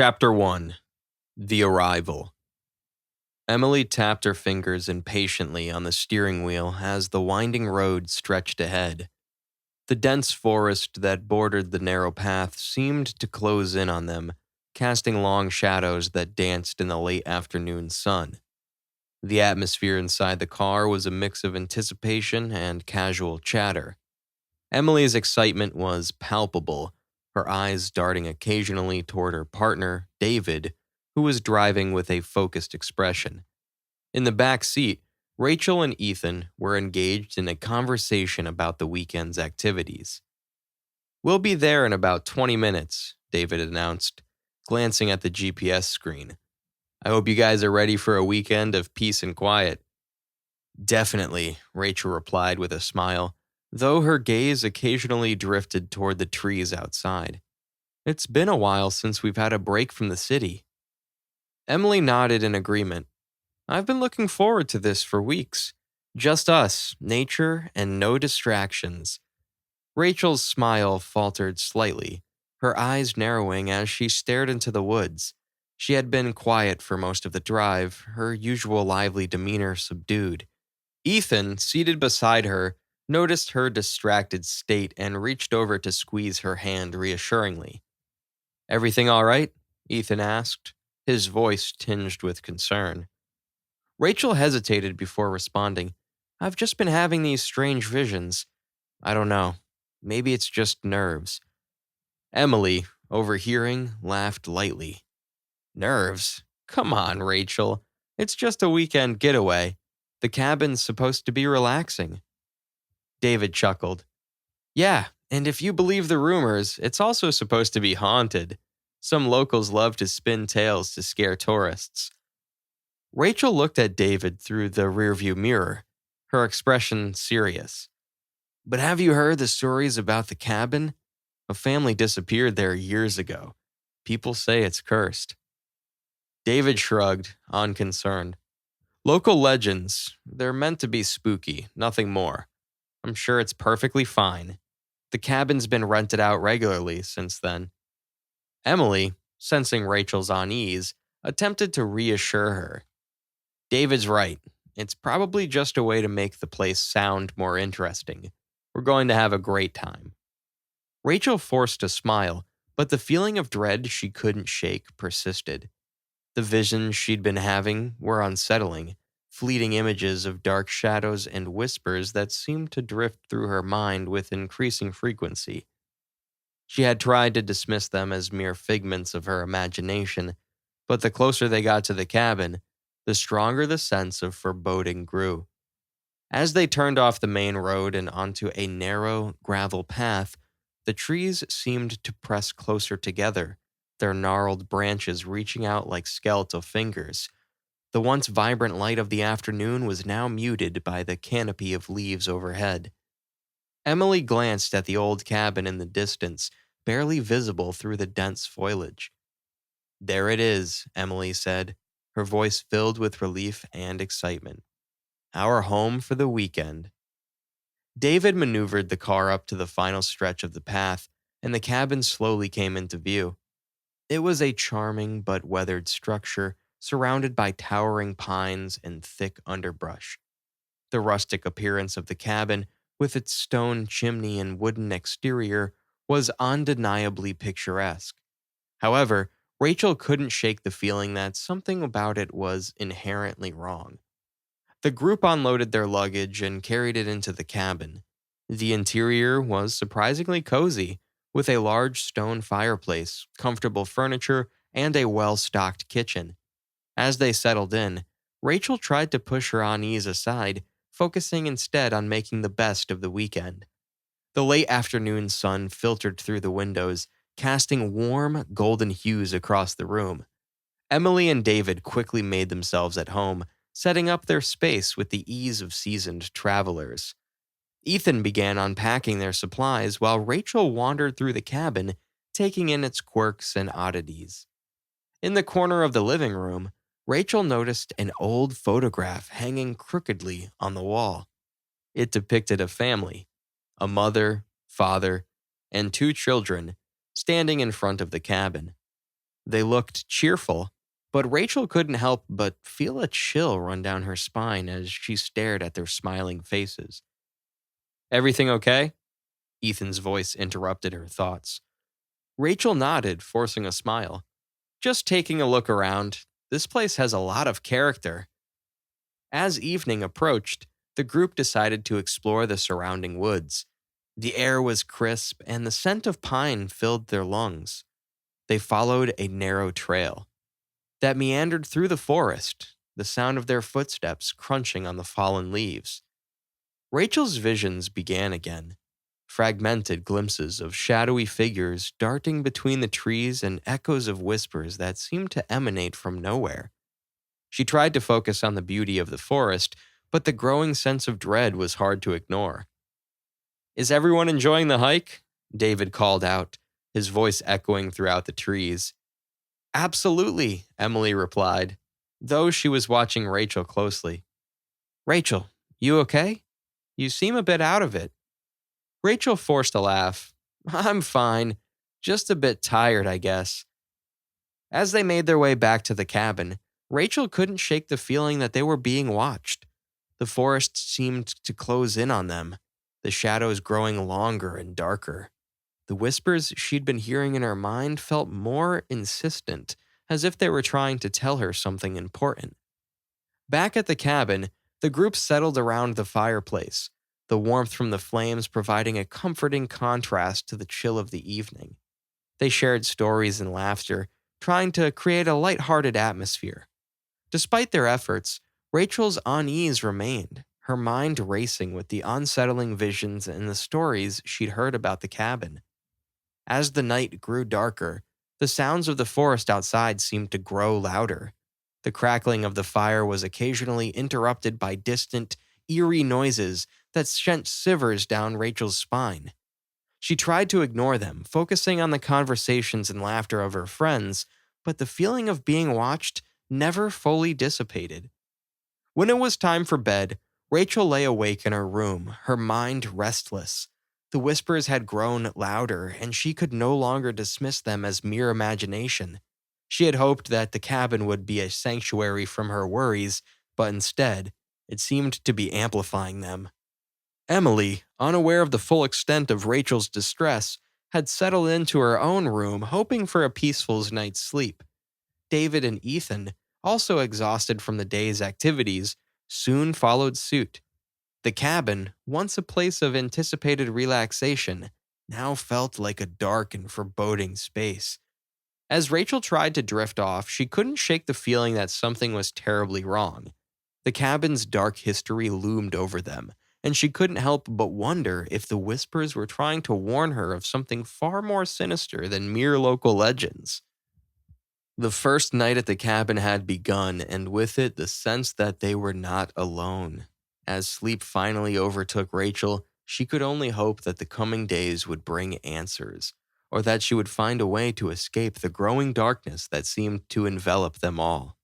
Chapter 1. The Arrival. Emily tapped her fingers impatiently on the steering wheel as the winding road stretched ahead. The dense forest that bordered the narrow path seemed to close in on them, casting long shadows that danced in the late afternoon sun. The atmosphere inside the car was a mix of anticipation and casual chatter. Emily's excitement was palpable, her eyes darting occasionally toward her partner, David, who was driving with a focused expression. In the back seat, Rachel and Ethan were engaged in a conversation about the weekend's activities. "We'll be there in about 20 minutes, David announced, glancing at the GPS screen. "I hope you guys are ready for a weekend of peace and quiet." "Definitely," Rachel replied with a smile, though her gaze occasionally drifted toward the trees outside. "It's been a while since we've had a break from the city." Emily nodded in agreement. "I've been looking forward to this for weeks. Just us, nature, and no distractions." Rachel's smile faltered slightly, her eyes narrowing as she stared into the woods. She had been quiet for most of the drive, her usual lively demeanor subdued. Ethan, seated beside her, noticed her distracted state and reached over to squeeze her hand reassuringly. "Everything all right?" Ethan asked, his voice tinged with concern. Rachel hesitated before responding. "I've just been having these strange visions. I don't know. Maybe it's just nerves." Emily, overhearing, laughed lightly. "Nerves? Come on, Rachel. It's just a weekend getaway. The cabin's supposed to be relaxing." David chuckled. "Yeah, and if you believe the rumors, it's also supposed to be haunted. Some locals love to spin tales to scare tourists." Rachel looked at David through the rearview mirror, her expression serious. "But have you heard the stories about the cabin? A family disappeared there years ago. People say it's cursed." David shrugged, unconcerned. "Local legends. They're meant to be spooky, nothing more. I'm sure it's perfectly fine. The cabin's been rented out regularly since then." Emily, sensing Rachel's unease, attempted to reassure her. "David's right. It's probably just a way to make the place sound more interesting. We're going to have a great time." Rachel forced a smile, but the feeling of dread she couldn't shake persisted. The visions she'd been having were unsettling, fleeting images of dark shadows and whispers that seemed to drift through her mind with increasing frequency. She had tried to dismiss them as mere figments of her imagination, but the closer they got to the cabin, the stronger the sense of foreboding grew. As they turned off the main road and onto a narrow, gravel path, the trees seemed to press closer together, their gnarled branches reaching out like skeletal fingers. The once vibrant light of the afternoon was now muted by the canopy of leaves overhead. Emily glanced at the old cabin in the distance, barely visible through the dense foliage. "There it is," Emily said, her voice filled with relief and excitement. "Our home for the weekend." David maneuvered the car up to the final stretch of the path, and the cabin slowly came into view. It was a charming but weathered structure surrounded by towering pines and thick underbrush. The rustic appearance of the cabin, with its stone chimney and wooden exterior, was undeniably picturesque. However, Rachel couldn't shake the feeling that something about it was inherently wrong. The group unloaded their luggage and carried it into the cabin. The interior was surprisingly cozy, with a large stone fireplace, comfortable furniture, and a well-stocked kitchen. As they settled in, Rachel tried to push her unease aside, focusing instead on making the best of the weekend. The late afternoon sun filtered through the windows, casting warm, golden hues across the room. Emily and David quickly made themselves at home, setting up their space with the ease of seasoned travelers. Ethan began unpacking their supplies while Rachel wandered through the cabin, taking in its quirks and oddities. In the corner of the living room, Rachel noticed an old photograph hanging crookedly on the wall. It depicted a family, a mother, father, and two children, standing in front of the cabin. They looked cheerful, but Rachel couldn't help but feel a chill run down her spine as she stared at their smiling faces. Everything okay? Ethan's voice interrupted her thoughts. Rachel nodded, forcing a smile. Just taking a look around. This place has a lot of character. As evening approached, the group decided to explore the surrounding woods. The air was crisp, and the scent of pine filled their lungs. They followed a narrow trail that meandered through the forest, the sound of their footsteps crunching on the fallen leaves. Rachel's visions began again, fragmented glimpses of shadowy figures darting between the trees and echoes of whispers that seemed to emanate from nowhere. She tried to focus on the beauty of the forest, but the growing sense of dread was hard to ignore. Is everyone enjoying the hike? David called out, his voice echoing throughout the trees. Absolutely, Emily replied, though she was watching Rachel closely. Rachel, you okay? You seem a bit out of it. Rachel forced a laugh. I'm fine. Just a bit tired, I guess. As they made their way back to the cabin, Rachel couldn't shake the feeling that they were being watched. The forest seemed to close in on them, the shadows growing longer and darker. The whispers she'd been hearing in her mind felt more insistent, as if they were trying to tell her something important. Back at the cabin, the group settled around the fireplace, the warmth from the flames providing a comforting contrast to the chill of the evening. They shared stories and laughter, trying to create a lighthearted atmosphere. Despite their efforts, Rachel's unease remained, her mind racing with the unsettling visions and the stories she'd heard about the cabin. As the night grew darker, the sounds of the forest outside seemed to grow louder. The crackling of the fire was occasionally interrupted by distant, eerie noises that sent shivers down Rachel's spine. She tried to ignore them, focusing on the conversations and laughter of her friends, but the feeling of being watched never fully dissipated. When it was time for bed, Rachel lay awake in her room, her mind restless. The whispers had grown louder, and she could no longer dismiss them as mere imagination. She had hoped that the cabin would be a sanctuary from her worries, but instead, it seemed to be amplifying them. Emily, unaware of the full extent of Rachel's distress, had settled into her own room, hoping for a peaceful night's sleep. David and Ethan, also exhausted from the day's activities, soon followed suit. The cabin, once a place of anticipated relaxation, now felt like a dark and foreboding space. As Rachel tried to drift off, she couldn't shake the feeling that something was terribly wrong. The cabin's dark history loomed over them, and she couldn't help but wonder if the whispers were trying to warn her of something far more sinister than mere local legends. The first night at the cabin had begun, and with it the sense that they were not alone. As sleep finally overtook Rachel, she could only hope that the coming days would bring answers, or that she would find a way to escape the growing darkness that seemed to envelop them all.